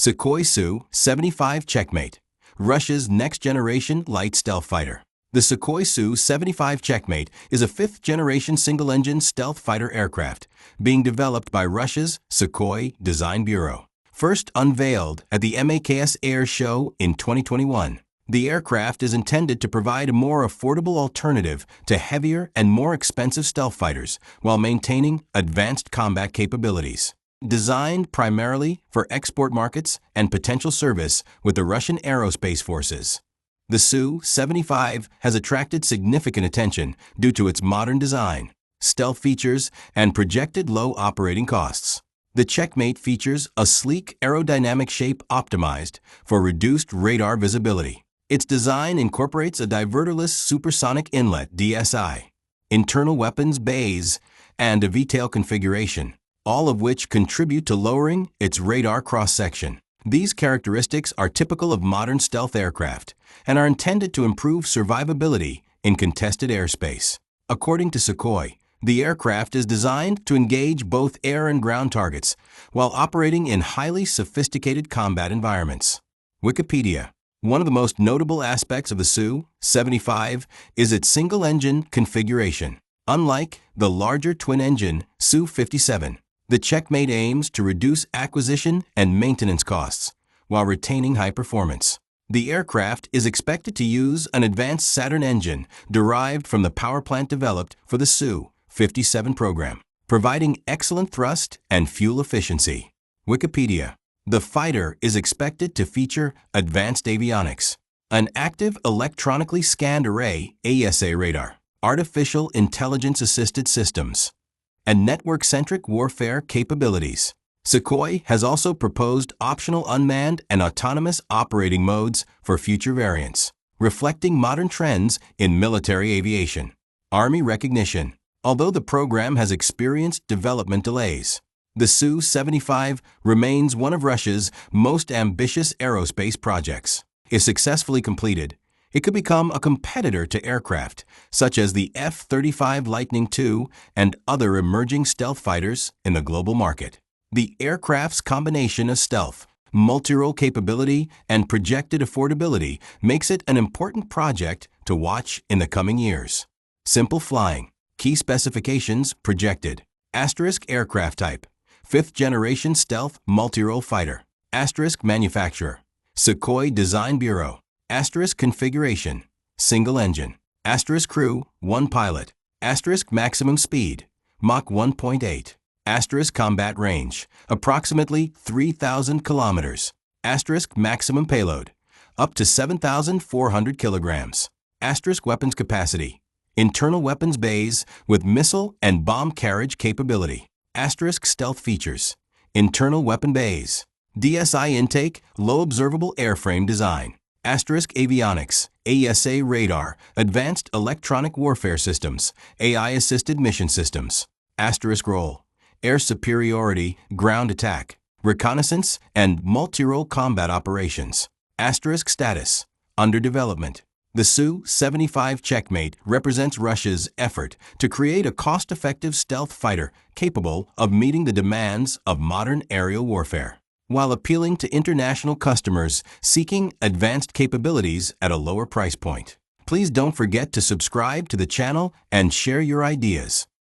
Sukhoi Su-75 Checkmate, Russia's next-generation light stealth fighter. The Sukhoi Su-75 Checkmate is a fifth-generation single-engine stealth fighter aircraft being developed by Russia's Sukhoi Design Bureau. First unveiled at the Mach Air Show in 2021, the aircraft is intended to provide a more affordable alternative to heavier and more expensive stealth fighters while maintaining advanced combat capabilities. Designed primarily for export markets and potential service with the Russian aerospace forces, the Su-75 has attracted significant attention due to its modern design, stealth features, and projected low operating costs. The Checkmate features a sleek aerodynamic shape optimized for reduced radar visibility. Its design incorporates a diverterless supersonic inlet (DSI), internal weapons bays, and a VTAL configuration, all of which contribute to lowering its radar cross-section. These characteristics are typical of modern stealth aircraft and are intended to improve survivability in contested airspace. According to Sukhoi, the aircraft is designed to engage both air and ground targets while operating in highly sophisticated combat environments. Wikipedia. One of the most notable aspects of the Su-75 is its single-engine configuration. Unlike the larger twin-engine Su-57, the Checkmate aims to reduce acquisition and maintenance costs while retaining high performance. The aircraft is expected to use an advanced Saturn engine derived from the power plant developed for the Su-57 program, providing excellent thrust and fuel efficiency. Wikipedia. The fighter is expected to feature advanced avionics, an active electronically scanned array AESA radar, artificial intelligence-assisted systems, and network-centric warfare capabilities. Sukhoi has also proposed optional unmanned and autonomous operating modes for future variants, reflecting modern trends in military aviation. Army recognition. Although the program has experienced development delays, the Su-75 remains one of Russia's most ambitious aerospace projects. If successfully completed, it could become a competitor to aircraft such as the F-35 Lightning II and other emerging stealth fighters in the global market. The aircraft's combination of stealth, multi-role capability, and projected affordability makes it an important project to watch in the coming years. Simple flying. Key specifications projected. Asterisk aircraft type. Fifth-generation stealth multi-role fighter. Asterisk manufacturer. Sukhoi Design Bureau. Asterisk configuration. Single engine. Asterisk crew, 1 pilot. Asterisk maximum speed. Mach 1.8. Asterisk combat range. Approximately 3,000 kilometers. Asterisk maximum payload. Up to 7,400 kilograms. Asterisk weapons capacity. Internal weapons bays with missile and bomb carriage capability. Asterisk stealth features. Internal weapon bays. DSI intake, low-observable airframe design. Asterisk avionics, AESA radar, advanced electronic warfare systems, AI-assisted mission systems. Asterisk role. Air superiority, ground attack, reconnaissance, and multi-role combat operations. Asterisk status. Under development. The Su-75 Checkmate represents Russia's effort to create a cost-effective stealth fighter capable of meeting the demands of modern aerial warfare, while appealing to international customers seeking advanced capabilities at a lower price point. Please don't forget to subscribe to the channel and share your ideas.